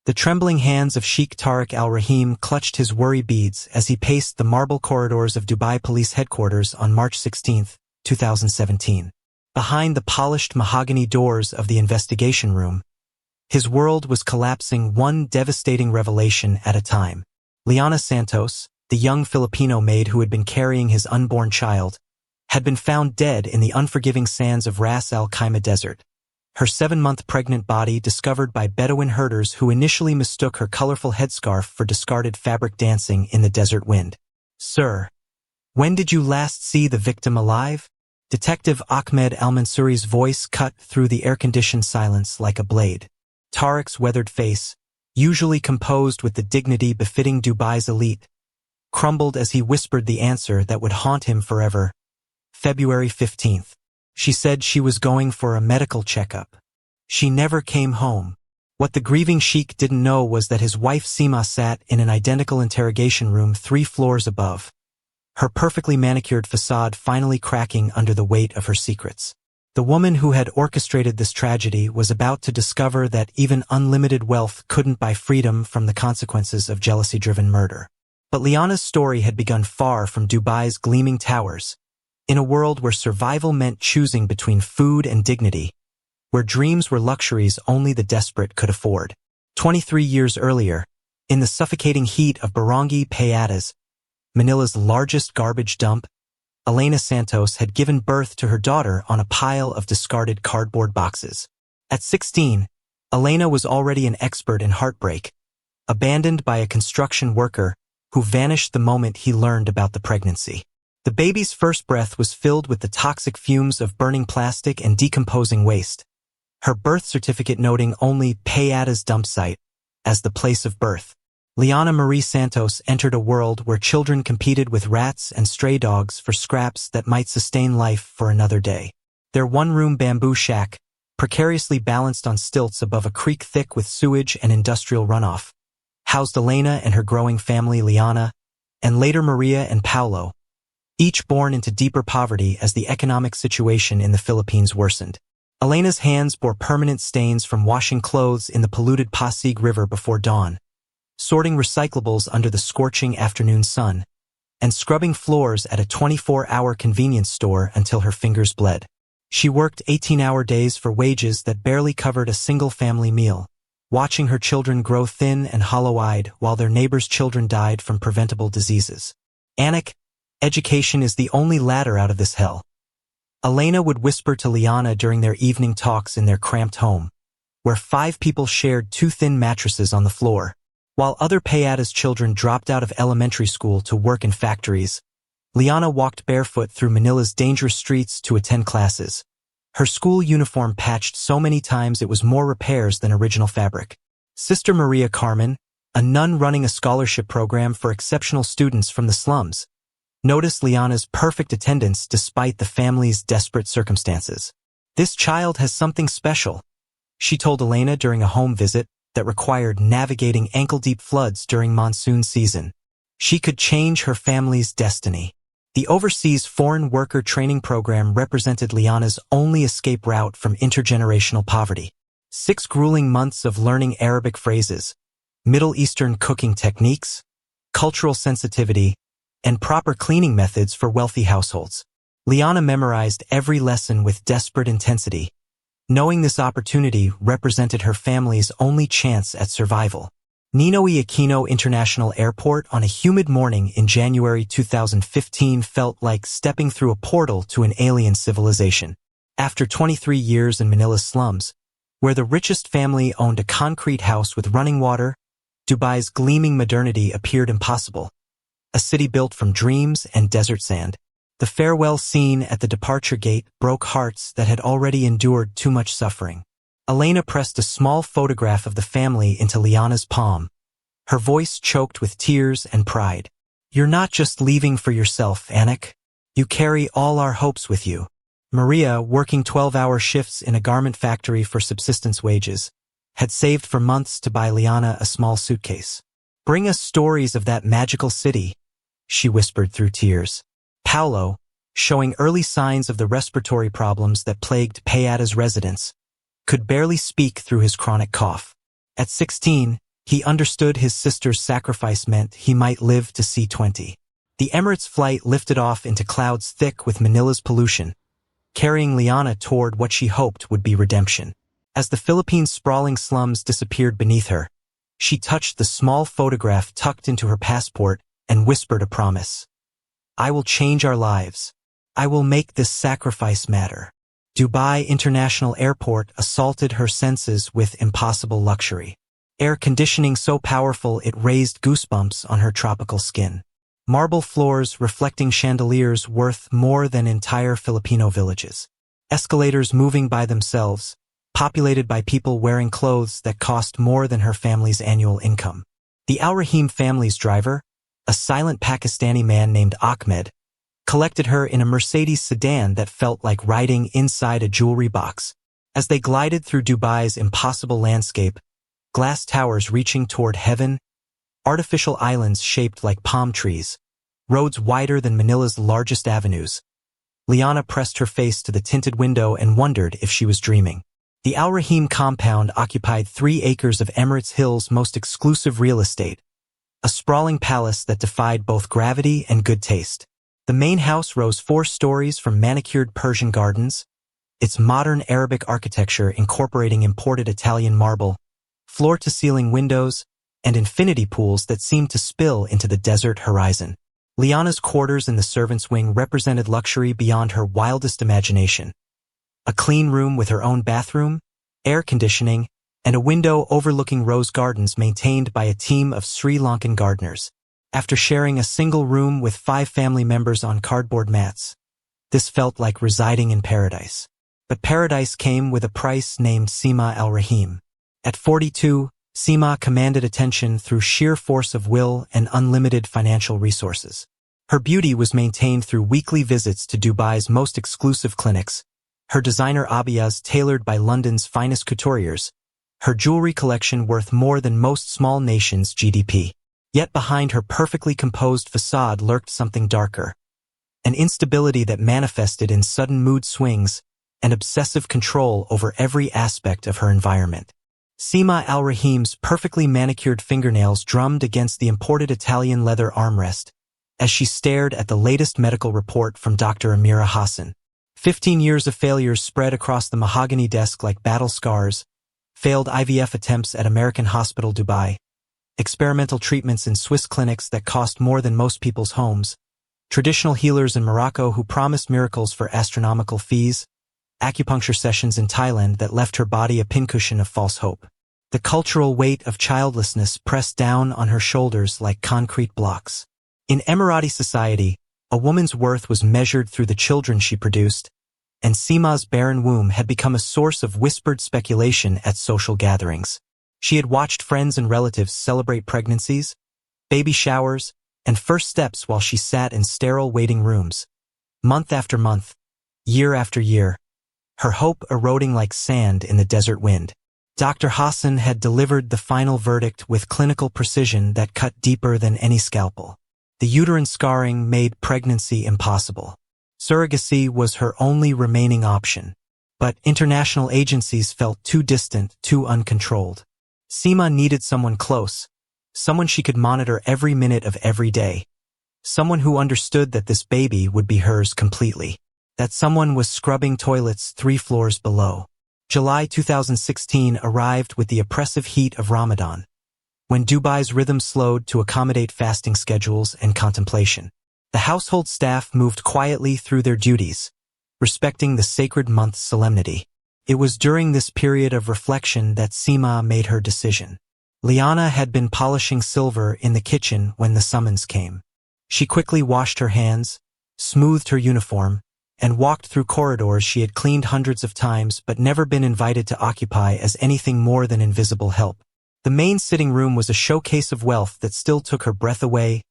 The trembling hands of Sheikh Tariq Al-Rahim clutched his worry beads as he paced the marble corridors of Dubai Police Headquarters on March 16, 2017. Behind the polished mahogany doors of the investigation room, his world was collapsing one devastating revelation at a time. Liana Santos, the young Filipino maid who had been carrying his unborn child, had been found dead in the unforgiving sands of Ras Al Khaimah desert. Her 7-month pregnant body discovered by Bedouin herders who initially mistook her colorful headscarf for discarded fabric dancing in the desert wind. "Sir, when did you last see the victim alive?" Detective Ahmed Al-Mansouri's voice cut through the air-conditioned silence like a blade. Tariq's weathered face, usually composed with the dignity befitting Dubai's elite, crumbled as he whispered the answer that would haunt him forever. February 15th. She said she was going for a medical checkup. She never came home. What the grieving sheikh didn't know was that his wife Seema sat in an identical interrogation room 3 floors above, her perfectly manicured facade finally cracking under the weight of her secrets. The woman who had orchestrated this tragedy was about to discover that even unlimited wealth couldn't buy freedom from the consequences of jealousy-driven murder. But Liana's story had begun far from Dubai's gleaming towers, in a world where survival meant choosing between food and dignity, where dreams were luxuries only the desperate could afford. 23 years earlier, in the suffocating heat of Barangay Payatas, Manila's largest garbage dump, Liana Santos had given birth to her daughter on a pile of discarded cardboard boxes. At 16, Liana was already an expert in heartbreak, abandoned by a construction worker who vanished the moment he learned about the pregnancy. The baby's first breath was filled with the toxic fumes of burning plastic and decomposing waste, her birth certificate noting only Payatas dump site as the place of birth. Liana Marie Santos entered a world where children competed with rats and stray dogs for scraps that might sustain life for another day. Their one-room bamboo shack, precariously balanced on stilts above a creek thick with sewage and industrial runoff, housed Elena and her growing family Liana, and later Maria and Paulo, each born into deeper poverty as the economic situation in the Philippines worsened. Elena's hands bore permanent stains from washing clothes in the polluted Pasig River before dawn, sorting recyclables under the scorching afternoon sun, and scrubbing floors at a 24-hour convenience store until her fingers bled. She worked 18-hour days for wages that barely covered a single family meal, watching her children grow thin and hollow-eyed while their neighbors' children died from preventable diseases. "Anik, education is the only ladder out of this hell," Elena would whisper to Liana during their evening talks in their cramped home, where 5 people shared 2 thin mattresses on the floor. While other Payatas children dropped out of elementary school to work in factories, Liana walked barefoot through Manila's dangerous streets to attend classes, her school uniform patched so many times it was more repairs than original fabric. Sister Maria Carmen, a nun running a scholarship program for exceptional students from the slums, noticed Liana's perfect attendance despite the family's desperate circumstances. "This child has something special," she told Elena during a home visit that required navigating ankle-deep floods during monsoon season. She could change her family's destiny. The overseas foreign worker training program represented Liana's only escape route from intergenerational poverty. 6 grueling months of learning Arabic phrases, Middle Eastern cooking techniques, cultural sensitivity, and proper cleaning methods for wealthy households. Liana memorized every lesson with desperate intensity, knowing this opportunity represented her family's only chance at survival. Ninoy Aquino International Airport on a humid morning in January 2015 felt like stepping through a portal to an alien civilization. After 23 years in Manila's slums, where the richest family owned a concrete house with running water, Dubai's gleaming modernity appeared impossible. A city built from dreams and desert sand. The farewell scene at the departure gate broke hearts that had already endured too much suffering. Elena pressed a small photograph of the family into Liana's palm, her voice choked with tears and pride. "You're not just leaving for yourself, Anik. You carry all our hopes with you." Maria, working 12-hour shifts in a garment factory for subsistence wages, had saved for months to buy Liana a small suitcase. "Bring us stories of that magical city," she whispered through tears. Paulo, showing early signs of the respiratory problems that plagued Payatas residents, could barely speak through his chronic cough. At 16, He understood his sister's sacrifice meant he might live to see 20. The Emirates flight lifted off into clouds thick with Manila's pollution, carrying Liana toward what she hoped would be redemption. As the Philippines' sprawling slums disappeared beneath her, she touched the small photograph tucked into her passport and whispered a promise. "I will change our lives. I will make this sacrifice matter." Dubai International Airport assaulted her senses with impossible luxury. Air conditioning so powerful it raised goosebumps on her tropical skin. Marble floors reflecting chandeliers worth more than entire Filipino villages. Escalators moving by themselves, populated by people wearing clothes that cost more than her family's annual income. The Al-Rahim family's driver, a silent Pakistani man named Ahmed, collected her in a Mercedes sedan that felt like riding inside a jewelry box. As they glided through Dubai's impossible landscape, glass towers reaching toward heaven, artificial islands shaped like palm trees, roads wider than Manila's largest avenues, Liana pressed her face to the tinted window and wondered if she was dreaming. The Al-Rahim compound occupied 3 acres of Emirates Hills' most exclusive real estate, a sprawling palace that defied both gravity and good taste. The main house rose 4 stories from manicured Persian gardens, its modern Arabic architecture incorporating imported Italian marble, floor-to-ceiling windows, and infinity pools that seemed to spill into the desert horizon. Liana's quarters in the servants' wing represented luxury beyond her wildest imagination. A clean room with her own bathroom, air conditioning, and a window overlooking rose gardens maintained by a team of Sri Lankan gardeners. After sharing a single room with 5 family members on cardboard mats, this felt like residing in paradise. But paradise came with a price named Seema Al-Rahim. At 42, Seema commanded attention through sheer force of will and unlimited financial resources. Her beauty was maintained through weekly visits to Dubai's most exclusive clinics, her designer abayas tailored by London's finest couturiers, her jewelry collection worth more than most small nations' GDP. Yet behind her perfectly composed facade lurked something darker, an instability that manifested in sudden mood swings and obsessive control over every aspect of her environment. Seema Al-Rahim's perfectly manicured fingernails drummed against the imported Italian leather armrest as she stared at the latest medical report from Dr. Amira Hassan. 15 years of failures spread across the mahogany desk like battle scars, failed IVF attempts at American Hospital Dubai, experimental treatments in Swiss clinics that cost more than most people's homes, traditional healers in Morocco who promised miracles for astronomical fees, acupuncture sessions in Thailand that left her body a pincushion of false hope. The cultural weight of childlessness pressed down on her shoulders like concrete blocks. In Emirati society, a woman's worth was measured through the children she produced, and Seema's barren womb had become a source of whispered speculation at social gatherings. She had watched friends and relatives celebrate pregnancies, baby showers, and first steps while she sat in sterile waiting rooms, month after month, year after year, her hope eroding like sand in the desert wind. Dr. Hassan had delivered the final verdict with clinical precision that cut deeper than any scalpel. The uterine scarring made pregnancy impossible. Surrogacy was her only remaining option, but international agencies felt too distant, too uncontrolled. Seema needed someone close, someone she could monitor every minute of every day, someone who understood that this baby would be hers completely. That someone was scrubbing toilets 3 floors below. July 2016 arrived with the oppressive heat of Ramadan, when Dubai's rhythm slowed to accommodate fasting schedules and contemplation. The household staff moved quietly through their duties, respecting the sacred month's solemnity. It was during this period of reflection that Seema made her decision. Liana had been polishing silver in the kitchen when the summons came. She quickly washed her hands, smoothed her uniform, and walked through corridors she had cleaned hundreds of times but never been invited to occupy as anything more than invisible help. The main sitting room was a showcase of wealth that still took her breath away,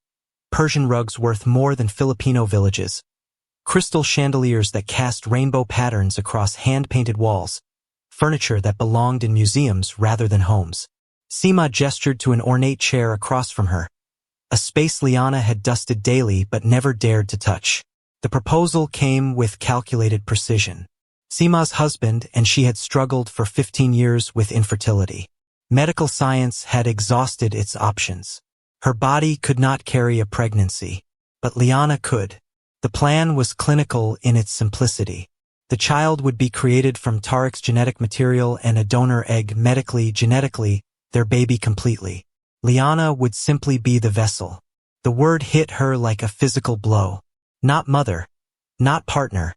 Persian rugs worth more than Filipino villages, crystal chandeliers that cast rainbow patterns across hand-painted walls, furniture that belonged in museums rather than homes. Seema gestured to an ornate chair across from her, a space Liana had dusted daily but never dared to touch. The proposal came with calculated precision. Seema's husband and she had struggled for 15 years with infertility. Medical science had exhausted its options. Her body could not carry a pregnancy, but Liana could. The plan was clinical in its simplicity. The child would be created from Tariq's genetic material and a donor egg medically, genetically, their baby completely. Liana would simply be the vessel. The word hit her like a physical blow. Not mother, not partner,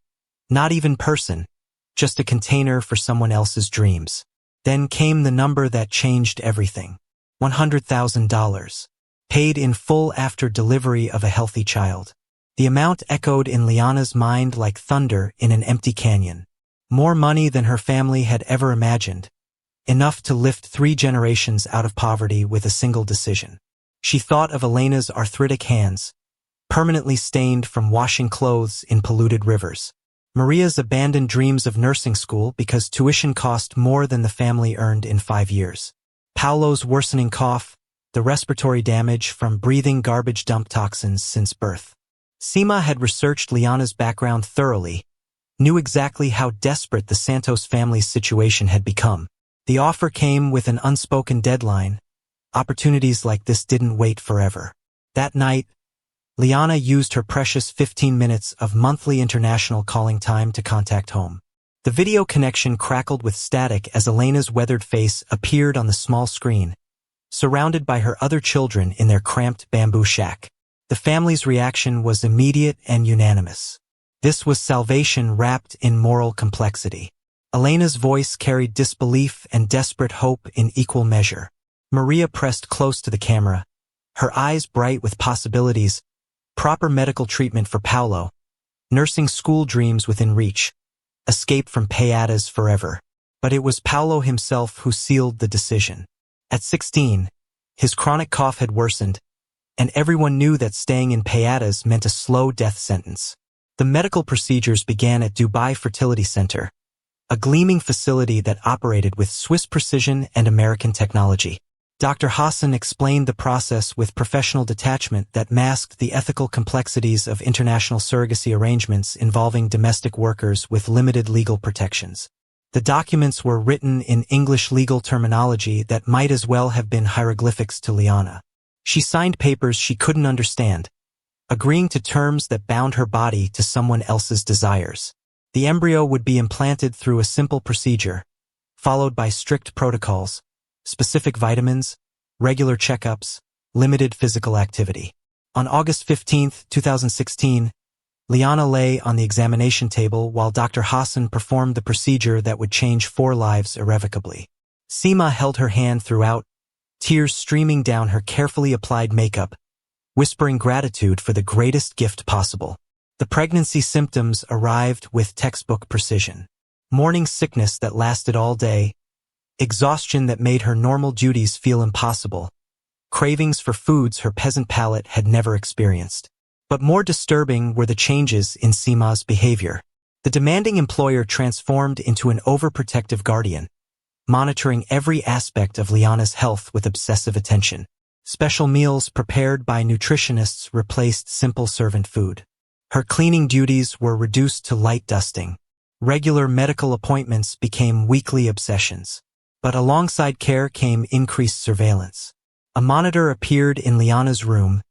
not even person, just a container for someone else's dreams. Then came the number that changed everything. $100,000. Paid in full after delivery of a healthy child. The amount echoed in Liana's mind like thunder in an empty canyon. More money than her family had ever imagined. Enough to lift 3 generations out of poverty with a single decision. She thought of Elena's arthritic hands, permanently stained from washing clothes in polluted rivers. Maria's abandoned dreams of nursing school because tuition cost more than the family earned in 5 years. Paolo's worsening cough, the respiratory damage from breathing garbage dump toxins since birth. Seema had researched Liana's background thoroughly, knew exactly how desperate the Santos family's situation had become. The offer came with an unspoken deadline. Opportunities like this didn't wait forever. That night, Liana used her precious 15 minutes of monthly international calling time to contact home. The video connection crackled with static as Elena's weathered face appeared on the small screen, surrounded by her other children in their cramped bamboo shack. The family's reaction was immediate and unanimous. This was salvation wrapped in moral complexity. Elena's voice carried disbelief and desperate hope in equal measure. Maria pressed close to the camera, her eyes bright with possibilities, proper medical treatment for Paolo, nursing school dreams within reach, escape from payadas forever. But it was Paolo himself who sealed the decision. At 16, his chronic cough had worsened, and everyone knew that staying in payadas meant a slow death sentence. The medical procedures began at Dubai Fertility Center, a gleaming facility that operated with Swiss precision and American technology. Dr. Hassan explained the process with professional detachment that masked the ethical complexities of international surrogacy arrangements involving domestic workers with limited legal protections. The documents were written in English legal terminology that might as well have been hieroglyphics to Liana. She signed papers she couldn't understand, agreeing to terms that bound her body to someone else's desires. The embryo would be implanted through a simple procedure, followed by strict protocols, specific vitamins, regular checkups, limited physical activity. On August 15, 2016, Liana lay on the examination table while Dr. Hassan performed the procedure that would change 4 lives irrevocably. Seema held her hand throughout, tears streaming down her carefully applied makeup, whispering gratitude for the greatest gift possible. The pregnancy symptoms arrived with textbook precision. Morning sickness that lasted all day, exhaustion that made her normal duties feel impossible, cravings for foods her peasant palate had never experienced. But more disturbing were the changes in Seema's behavior. The demanding employer transformed into an overprotective guardian, monitoring every aspect of Liana's health with obsessive attention. Special meals prepared by nutritionists replaced simple servant food. Her cleaning duties were reduced to light dusting. Regular medical appointments became weekly obsessions. But alongside care came increased surveillance. A monitor appeared in Liana's room,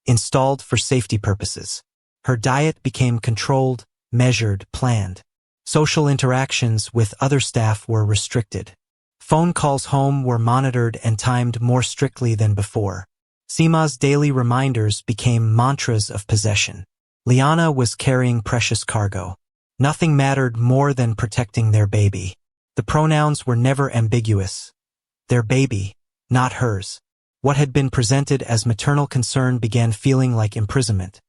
installed for safety purposes. Her diet became controlled, measured, planned. Social interactions with other staff were restricted. Phone calls home were monitored and timed more strictly than before. Seema's daily reminders became mantras of possession. Liana was carrying precious cargo. Nothing mattered more than protecting their baby. The pronouns were never ambiguous. Their baby, not hers. What had been presented as maternal concern began feeling like imprisonment.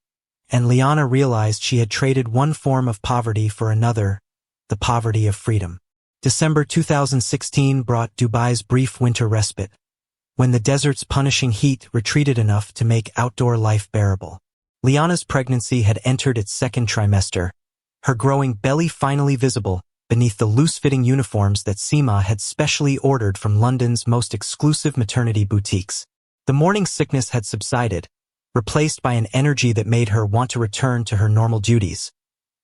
And Liana realized she had traded one form of poverty for another, the poverty of freedom. December 2016 brought Dubai's brief winter respite, when the desert's punishing heat retreated enough to make outdoor life bearable. Liana's pregnancy had entered its 2nd trimester, her growing belly finally visible beneath the loose-fitting uniforms that Seema had specially ordered from London's most exclusive maternity boutiques. The morning sickness had subsided, replaced by an energy that made her want to return to her normal duties.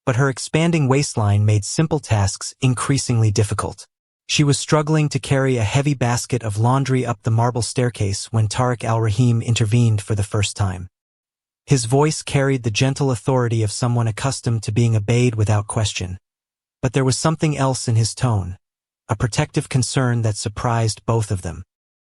But her expanding waistline made simple tasks increasingly difficult. She was struggling to carry a heavy basket of laundry up the marble staircase when Tariq Al-Rahim intervened for the first time. His voice carried the gentle authority of someone accustomed to being obeyed without question. But there was something else in his tone, a protective concern that surprised both of them.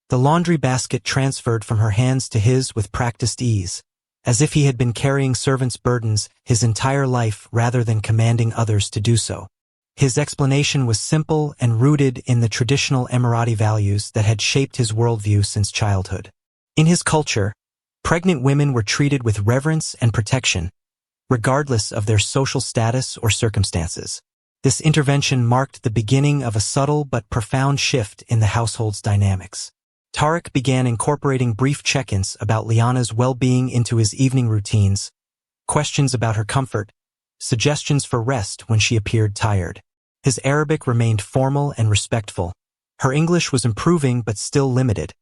The laundry basket transferred from her hands to his with practiced ease, as if he had been carrying servants' burdens his entire life rather than commanding others to do so. His explanation was simple and rooted in the traditional Emirati values that had shaped his worldview since childhood. In his culture, pregnant women were treated with reverence and protection, regardless of their social status or circumstances. This intervention marked the beginning of a subtle but profound shift in the household's dynamics. Tariq began incorporating brief check-ins about Liana's well-being into his evening routines, questions about her comfort, suggestions for rest when she appeared tired. His Arabic remained formal and respectful. Her English was improving but still limited.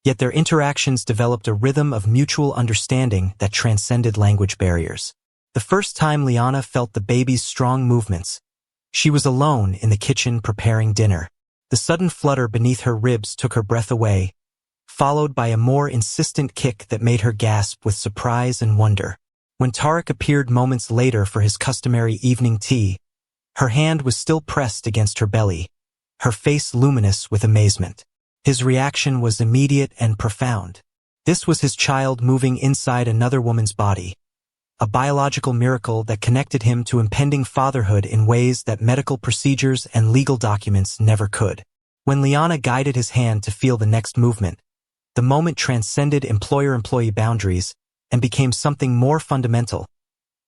Yet their interactions developed a rhythm of mutual understanding that transcended language barriers. The first time Liana felt the baby's strong movements, she was alone in the kitchen preparing dinner. The sudden flutter beneath her ribs took her breath away, followed by a more insistent kick that made her gasp with surprise and wonder. When Tariq appeared moments later for his customary evening tea, her hand was still pressed against her belly, her face luminous with amazement. His reaction was immediate and profound. This was his child moving inside another woman's body, a biological miracle that connected him to impending fatherhood in ways that medical procedures and legal documents never could. When Liana guided his hand to feel the next movement, the moment transcended employer-employee boundaries and became something more fundamental,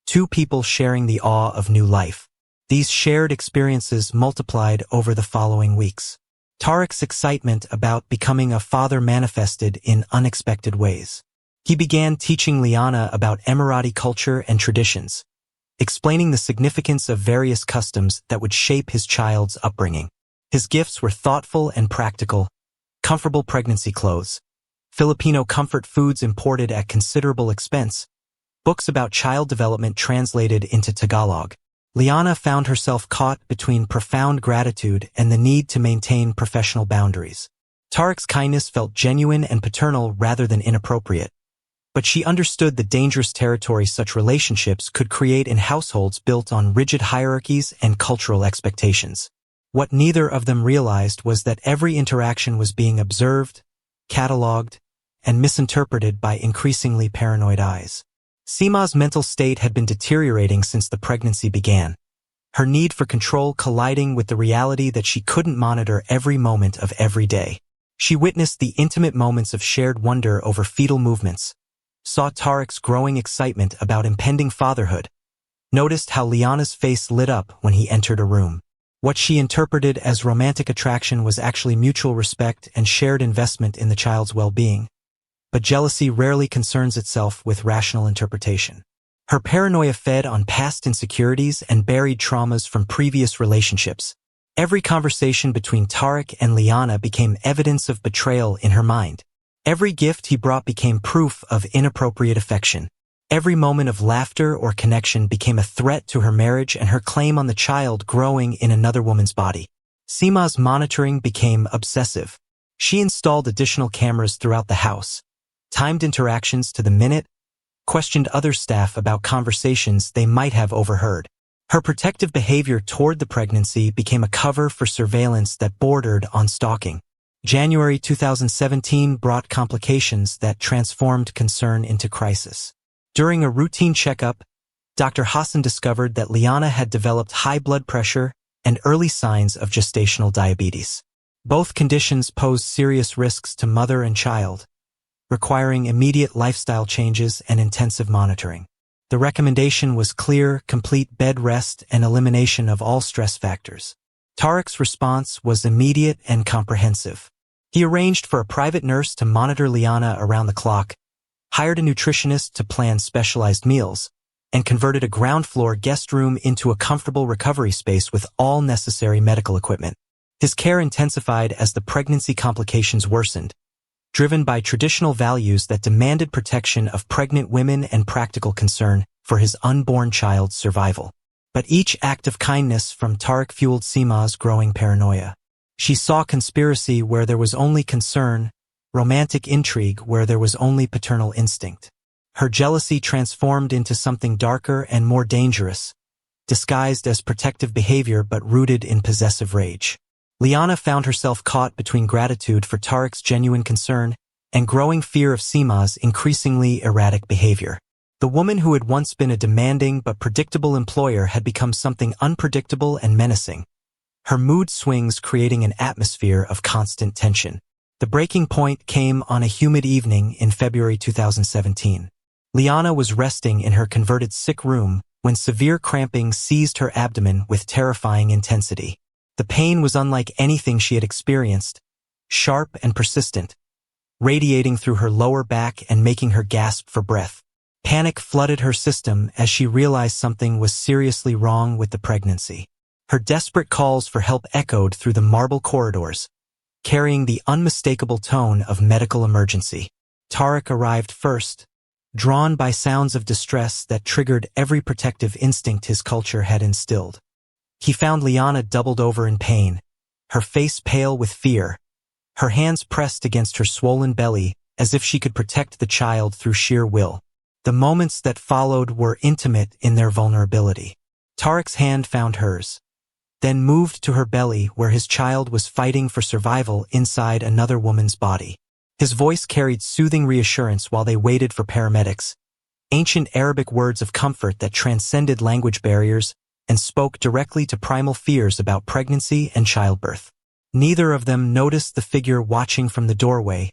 two people sharing the awe of new life. These shared experiences multiplied over the following weeks. Tariq's excitement about becoming a father manifested in unexpected ways. He began teaching Liana about Emirati culture and traditions, explaining the significance of various customs that would shape his child's upbringing. His gifts were thoughtful and practical: comfortable pregnancy clothes, Filipino comfort foods imported at considerable expense, books about child development translated into Tagalog. Liana found herself caught between profound gratitude and the need to maintain professional boundaries. Tariq's kindness felt genuine and paternal rather than inappropriate, but she understood the dangerous territory such relationships could create in households built on rigid hierarchies and cultural expectations. What neither of them realized was that every interaction was being observed, catalogued, and misinterpreted by increasingly paranoid eyes. Seema's mental state had been deteriorating since the pregnancy began, her need for control colliding with the reality that she couldn't monitor every moment of every day. She witnessed the intimate moments of shared wonder over fetal movements, saw Tariq's growing excitement about impending fatherhood, noticed how Liana's face lit up when he entered a room. What she interpreted as romantic attraction was actually mutual respect and shared investment in the child's well-being. But jealousy rarely concerns itself with rational interpretation. Her paranoia fed on past insecurities and buried traumas from previous relationships. Every conversation between Tariq and Liana became evidence of betrayal in her mind. Every gift he brought became proof of inappropriate affection. Every moment of laughter or connection became a threat to her marriage and her claim on the child growing in another woman's body. Seema's monitoring became obsessive. She installed additional cameras throughout the house, timed interactions to the minute, questioned other staff about conversations they might have overheard. Her protective behavior toward the pregnancy became a cover for surveillance that bordered on stalking. January 2017 brought complications that transformed concern into crisis. During a routine checkup, Dr. Hassan discovered that Liana had developed high blood pressure and early signs of gestational diabetes. Both conditions posed serious risks to mother and child, requiring immediate lifestyle changes and intensive monitoring. The recommendation was clear: complete bed rest and elimination of all stress factors. Tariq's response was immediate and comprehensive. He arranged for a private nurse to monitor Liana around the clock, hired a nutritionist to plan specialized meals, and converted a ground-floor guest room into a comfortable recovery space with all necessary medical equipment. His care intensified as the pregnancy complications worsened, driven by traditional values that demanded protection of pregnant women and practical concern for his unborn child's survival. But each act of kindness from Tariq fueled Seema's growing paranoia. She saw conspiracy where there was only concern, romantic intrigue where there was only paternal instinct. Her jealousy transformed into something darker and more dangerous, disguised as protective behavior but rooted in possessive rage. Liana found herself caught between gratitude for Tariq's genuine concern and growing fear of Seema's increasingly erratic behavior. The woman who had once been a demanding but predictable employer had become something unpredictable and menacing, her mood swings creating an atmosphere of constant tension. The breaking point came on a humid evening in February 2017. Liana was resting in her converted sick room when severe cramping seized her abdomen with terrifying intensity. The pain was unlike anything she had experienced, sharp and persistent, radiating through her lower back and making her gasp for breath. Panic flooded her system as she realized something was seriously wrong with the pregnancy. Her desperate calls for help echoed through the marble corridors, carrying the unmistakable tone of medical emergency. Tariq arrived first, drawn by sounds of distress that triggered every protective instinct his culture had instilled. He found Liana doubled over in pain, her face pale with fear, her hands pressed against her swollen belly as if she could protect the child through sheer will. The moments that followed were intimate in their vulnerability. Tariq's hand found hers, then moved to her belly where his child was fighting for survival inside another woman's body. His voice carried soothing reassurance while they waited for paramedics, ancient Arabic words of comfort that transcended language barriers and spoke directly to primal fears about pregnancy and childbirth. Neither of them noticed the figure watching from the doorway,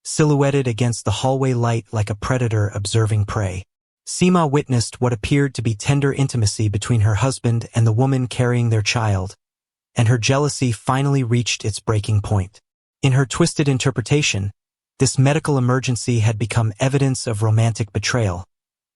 silhouetted against the hallway light like a predator observing prey. Seema witnessed what appeared to be tender intimacy between her husband and the woman carrying their child, and her jealousy finally reached its breaking point. In her twisted interpretation, this medical emergency had become evidence of romantic betrayal,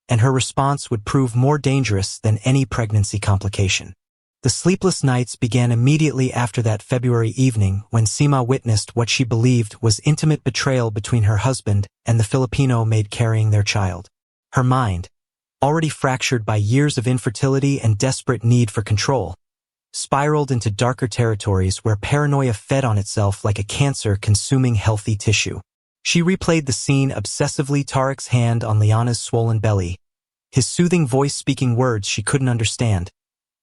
and her response would prove more dangerous than any pregnancy complication. The sleepless nights began immediately after that February evening when Seema witnessed what she believed was intimate betrayal between her husband and the Filipino maid carrying their child. Her mind, already fractured by years of infertility and desperate need for control, spiraled into darker territories where paranoia fed on itself like a cancer consuming healthy tissue. She replayed the scene obsessively, Tariq's hand on Liana's swollen belly, his soothing voice speaking words she couldn't understand,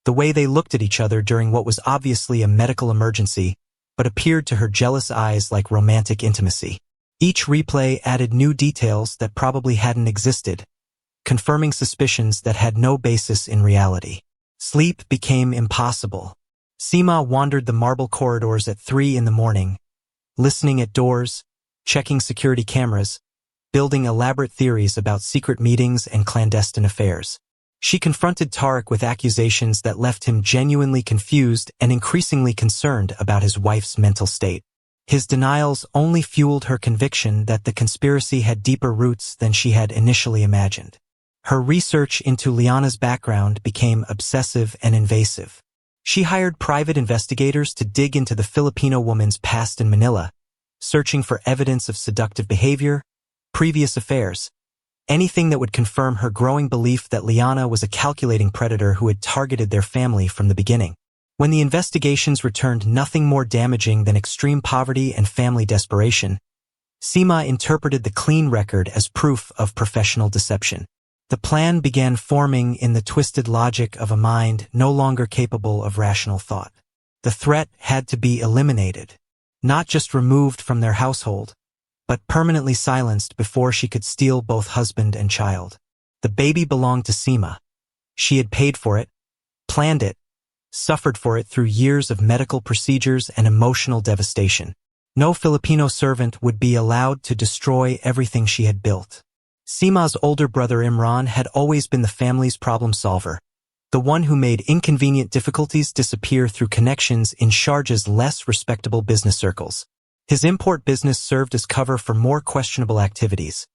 the way they looked at each other during what was obviously a medical emergency, but appeared to her jealous eyes like romantic intimacy. Each replay added new details that probably hadn't existed, confirming suspicions that had no basis in reality. Sleep became impossible. Seema wandered the marble corridors at 3 in the morning, listening at doors, checking security cameras, building elaborate theories about secret meetings and clandestine affairs. She confronted Tariq with accusations that left him genuinely confused and increasingly concerned about his wife's mental state. His denials only fueled her conviction that the conspiracy had deeper roots than she had initially imagined. Her research into Liana's background became obsessive and invasive. She hired private investigators to dig into the Filipino woman's past in Manila, searching for evidence of seductive behavior, previous affairs, anything that would confirm her growing belief that Liana was a calculating predator who had targeted their family from the beginning. When the investigations returned nothing more damaging than extreme poverty and family desperation, Seema interpreted the clean record as proof of professional deception. The plan began forming in the twisted logic of a mind no longer capable of rational thought. The threat had to be eliminated, not just removed from their household, but permanently silenced before she could steal both husband and child. The baby belonged to Seema. She had paid for it, planned it, suffered for it through years of medical procedures and emotional devastation. No Filipino servant would be allowed to destroy everything she had built. Seema's older brother Imran had always been the family's problem solver, the one who made inconvenient difficulties disappear through connections in Sharjah's less respectable business circles. His import business served as cover for more questionable activities: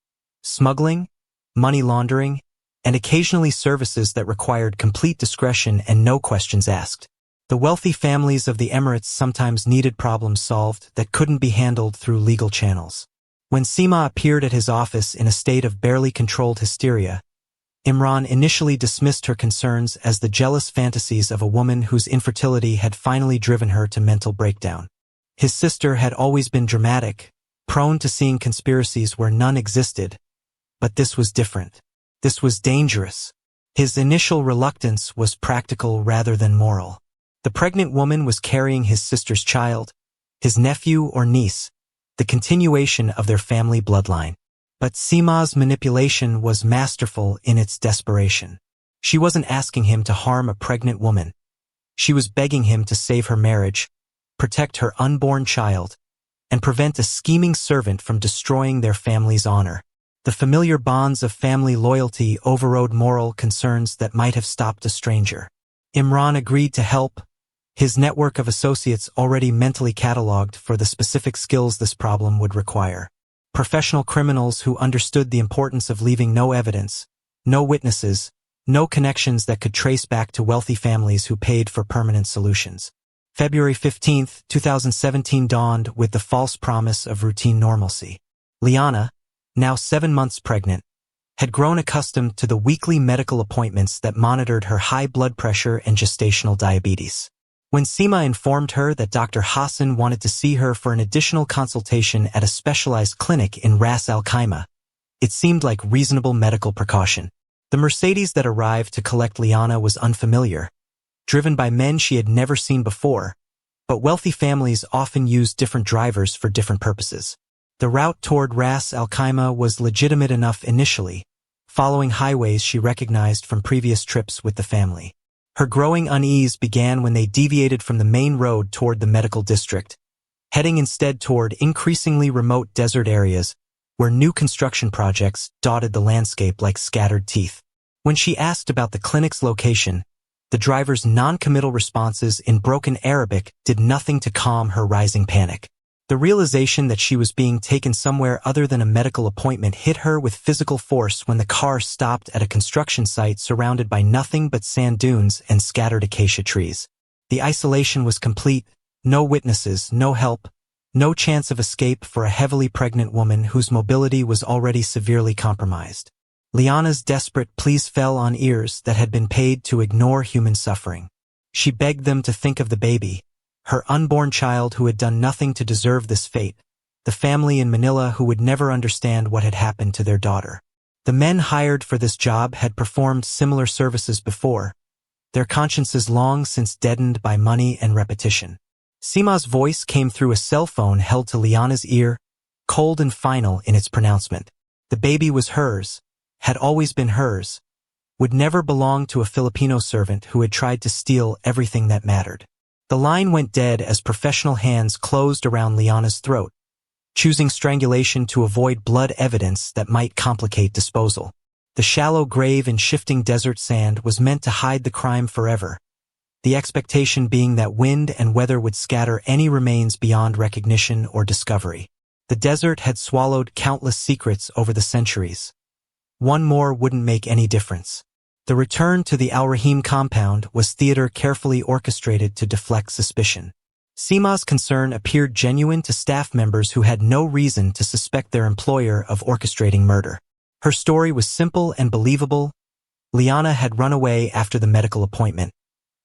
smuggling, money laundering, and occasionally services that required complete discretion and no questions asked. The wealthy families of the Emirates sometimes needed problems solved that couldn't be handled through legal channels. When Seema appeared at his office in a state of barely controlled hysteria, Imran initially dismissed her concerns as the jealous fantasies of a woman whose infertility had finally driven her to mental breakdown. His sister had always been dramatic, prone to seeing conspiracies where none existed, but this was different. This was dangerous. His initial reluctance was practical rather than moral. The pregnant woman was carrying his sister's child, his nephew or niece, the continuation of their family bloodline. But Seema's manipulation was masterful in its desperation. She wasn't asking him to harm a pregnant woman. She was begging him to save her marriage, protect her unborn child, and prevent a scheming servant from destroying their family's honor. The familiar bonds of family loyalty overrode moral concerns that might have stopped a stranger. Imran agreed to help, his network of associates already mentally cataloged for the specific skills this problem would require. Professional criminals who understood the importance of leaving no evidence, no witnesses, no connections that could trace back to wealthy families who paid for permanent solutions. February 15, 2017 dawned with the false promise of routine normalcy. Liana, now 7 months pregnant, had grown accustomed to the weekly medical appointments that monitored her high blood pressure and gestational diabetes. When Seema informed her that Dr. Hassan wanted to see her for an additional consultation at a specialized clinic in Ras Al Khaimah, it seemed like reasonable medical precaution. The Mercedes that arrived to collect Liana was unfamiliar, driven by men she had never seen before, but wealthy families often used different drivers for different purposes. The route toward Ras Al Khaimah was legitimate enough initially, following highways she recognized from previous trips with the family. Her growing unease began when they deviated from the main road toward the medical district, heading instead toward increasingly remote desert areas where new construction projects dotted the landscape like scattered teeth. When she asked about the clinic's location, the driver's non-committal responses in broken Arabic did nothing to calm her rising panic. The realization that she was being taken somewhere other than a medical appointment hit her with physical force when the car stopped at a construction site surrounded by nothing but sand dunes and scattered acacia trees. The isolation was complete, no witnesses, no help, no chance of escape for a heavily pregnant woman whose mobility was already severely compromised. Liana's desperate pleas fell on ears that had been paid to ignore human suffering. She begged them to think of the baby, her unborn child who had done nothing to deserve this fate, the family in Manila who would never understand what had happened to their daughter. The men hired for this job had performed similar services before, their consciences long since deadened by money and repetition. Seema's voice came through a cell phone held to Liana's ear, cold and final in its pronouncement. The baby was hers, had always been hers, would never belong to a Filipino servant who had tried to steal everything that mattered. The line went dead as professional hands closed around Liana's throat, choosing strangulation to avoid blood evidence that might complicate disposal. The shallow grave in shifting desert sand was meant to hide the crime forever, the expectation being that wind and weather would scatter any remains beyond recognition or discovery. The desert had swallowed countless secrets over the centuries. One more wouldn't make any difference. The return to the Al-Rahim compound was theater carefully orchestrated to deflect suspicion. Seema's concern appeared genuine to staff members who had no reason to suspect their employer of orchestrating murder. Her story was simple and believable. Liana had run away after the medical appointment,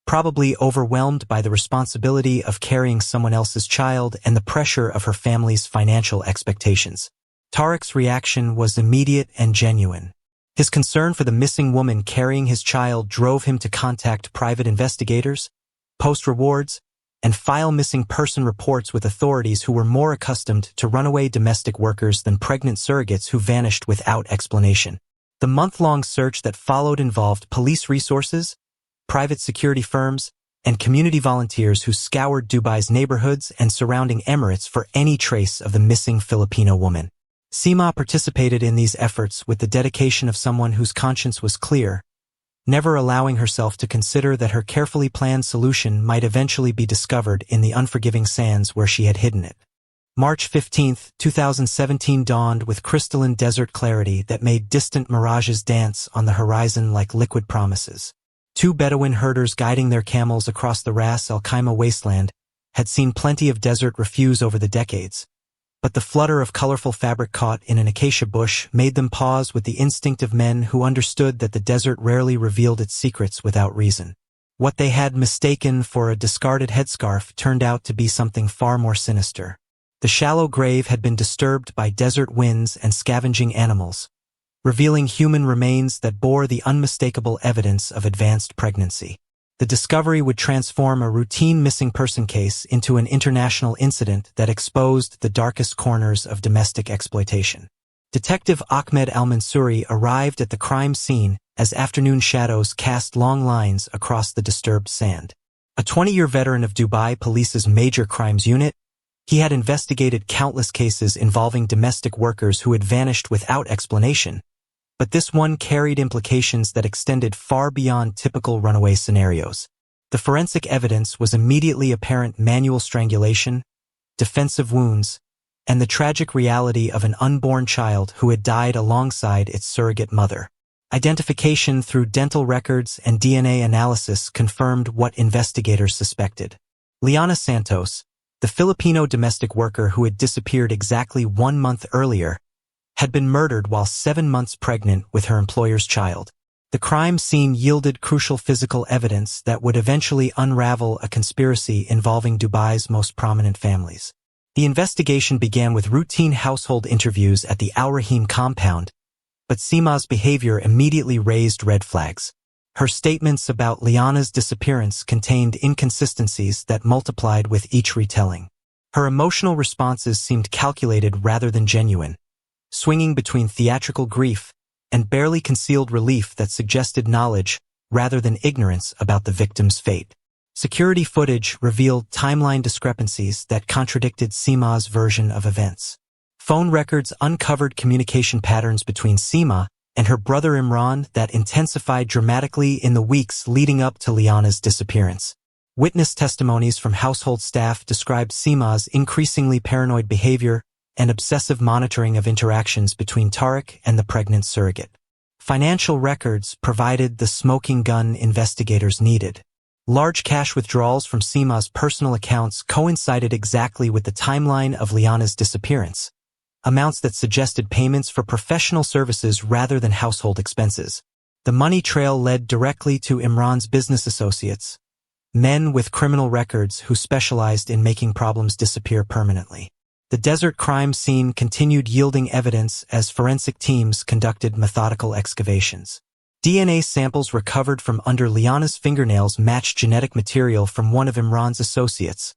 probably overwhelmed by the responsibility of carrying someone else's child and the pressure of her family's financial expectations. Tariq's reaction was immediate and genuine. His concern for the missing woman carrying his child drove him to contact private investigators, post rewards, and file missing person reports with authorities who were more accustomed to runaway domestic workers than pregnant surrogates who vanished without explanation. The month-long search that followed involved police resources, private security firms, and community volunteers who scoured Dubai's neighborhoods and surrounding Emirates for any trace of the missing Filipino woman. Seema participated in these efforts with the dedication of someone whose conscience was clear, never allowing herself to consider that her carefully planned solution might eventually be discovered in the unforgiving sands where she had hidden it. March 15, 2017 dawned with crystalline desert clarity that made distant mirages dance on the horizon like liquid promises. Two Bedouin herders guiding their camels across the Ras Al Khaimah wasteland had seen plenty of desert refuse over the decades, but the flutter of colorful fabric caught in an acacia bush made them pause with the instinct of men who understood that the desert rarely revealed its secrets without reason. What they had mistaken for a discarded headscarf turned out to be something far more sinister. The shallow grave had been disturbed by desert winds and scavenging animals, revealing human remains that bore the unmistakable evidence of advanced pregnancy. The discovery would transform a routine missing person case into an international incident that exposed the darkest corners of domestic exploitation. Detective Ahmed Al-Mansouri arrived at the crime scene as afternoon shadows cast long lines across the disturbed sand. A 20-year veteran of Dubai Police's Major Crimes Unit, he had investigated countless cases involving domestic workers who had vanished without explanation, but this one carried implications that extended far beyond typical runaway scenarios. The forensic evidence was immediately apparent: manual strangulation, defensive wounds, and the tragic reality of an unborn child who had died alongside its surrogate mother. Identification through dental records and DNA analysis confirmed what investigators suspected. Liana Santos, the Filipino domestic worker who had disappeared exactly 1 month earlier, had been murdered while 7 months pregnant with her employer's child. The crime scene yielded crucial physical evidence that would eventually unravel a conspiracy involving Dubai's most prominent families. The investigation began with routine household interviews at the Al-Rahim compound, but Seema's behavior immediately raised red flags. Her statements about Liana's disappearance contained inconsistencies that multiplied with each retelling. Her emotional responses seemed calculated rather than genuine, swinging between theatrical grief and barely concealed relief that suggested knowledge rather than ignorance about the victim's fate. Security footage revealed timeline discrepancies that contradicted Seema's version of events. Phone records uncovered communication patterns between Seema and her brother Imran that intensified dramatically in the weeks leading up to Liana's disappearance. Witness testimonies from household staff described Seema's increasingly paranoid behavior and obsessive monitoring of interactions between Tariq and the pregnant surrogate. Financial records provided the smoking gun investigators needed. Large cash withdrawals from Seema's personal accounts coincided exactly with the timeline of Liana's disappearance, amounts that suggested payments for professional services rather than household expenses. The money trail led directly to Imran's business associates, men with criminal records who specialized in making problems disappear permanently. The desert crime scene continued yielding evidence as forensic teams conducted methodical excavations. DNA samples recovered from under Liana's fingernails matched genetic material from one of Imran's associates,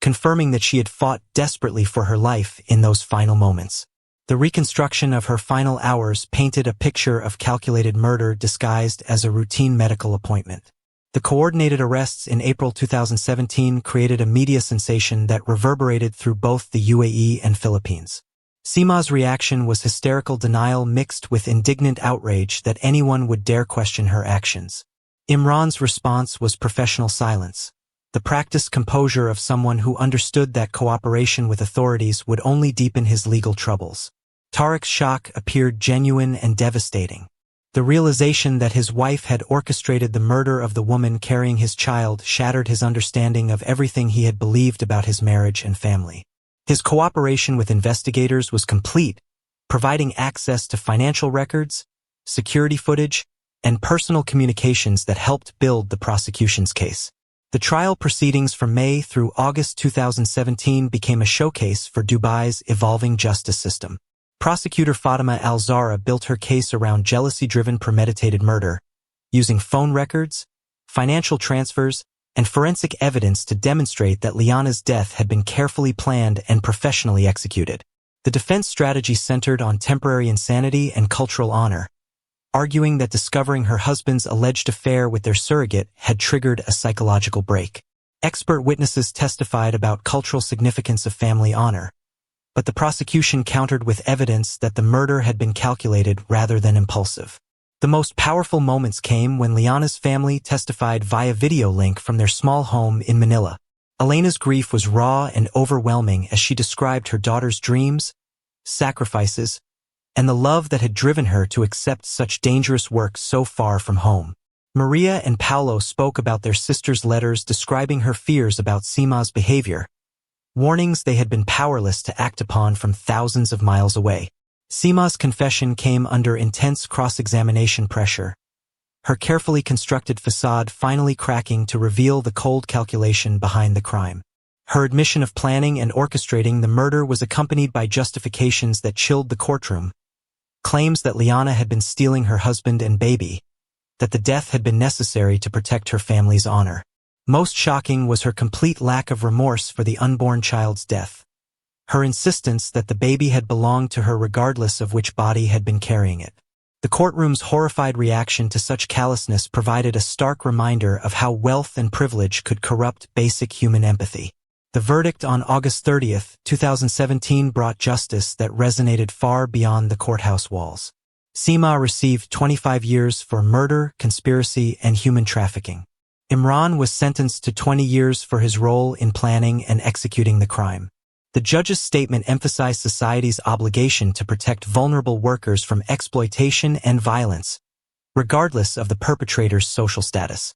confirming that she had fought desperately for her life in those final moments. The reconstruction of her final hours painted a picture of calculated murder disguised as a routine medical appointment. The coordinated arrests in April 2017 created a media sensation that reverberated through both the UAE and Philippines. Seema's reaction was hysterical denial mixed with indignant outrage that anyone would dare question her actions. Imran's response was professional silence, the practiced composure of someone who understood that cooperation with authorities would only deepen his legal troubles. Tariq's shock appeared genuine and devastating. The realization that his wife had orchestrated the murder of the woman carrying his child shattered his understanding of everything he had believed about his marriage and family. His cooperation with investigators was complete, providing access to financial records, security footage, and personal communications that helped build the prosecution's case. The trial proceedings from May through August 2017 became a showcase for Dubai's evolving justice system. Prosecutor Fatima Al-Zahra built her case around jealousy-driven premeditated murder, using phone records, financial transfers, and forensic evidence to demonstrate that Liana's death had been carefully planned and professionally executed. The defense strategy centered on temporary insanity and cultural honor, arguing that discovering her husband's alleged affair with their surrogate had triggered a psychological break. Expert witnesses testified about cultural significance of family honor, but the prosecution countered with evidence that the murder had been calculated rather than impulsive. The most powerful moments came when Liana's family testified via video link from their small home in Manila. Elena's grief was raw and overwhelming as she described her daughter's dreams, sacrifices, and the love that had driven her to accept such dangerous work so far from home. Maria and Paolo spoke about their sister's letters describing her fears about Seema's behavior, warnings they had been powerless to act upon from thousands of miles away. Seema's confession came under intense cross-examination pressure, her carefully constructed facade finally cracking to reveal the cold calculation behind the crime. Her admission of planning and orchestrating the murder was accompanied by justifications that chilled the courtroom, claims that Liana had been stealing her husband and baby, that the death had been necessary to protect her family's honor. Most shocking was her complete lack of remorse for the unborn child's death. Her insistence that the baby had belonged to her regardless of which body had been carrying it. The courtroom's horrified reaction to such callousness provided a stark reminder of how wealth and privilege could corrupt basic human empathy. The verdict on August 30th, 2017 brought justice that resonated far beyond the courthouse walls. Seema received 25 years for murder, conspiracy, and human trafficking. Imran was sentenced to 20 years for his role in planning and executing the crime. The judge's statement emphasized society's obligation to protect vulnerable workers from exploitation and violence, regardless of the perpetrator's social status.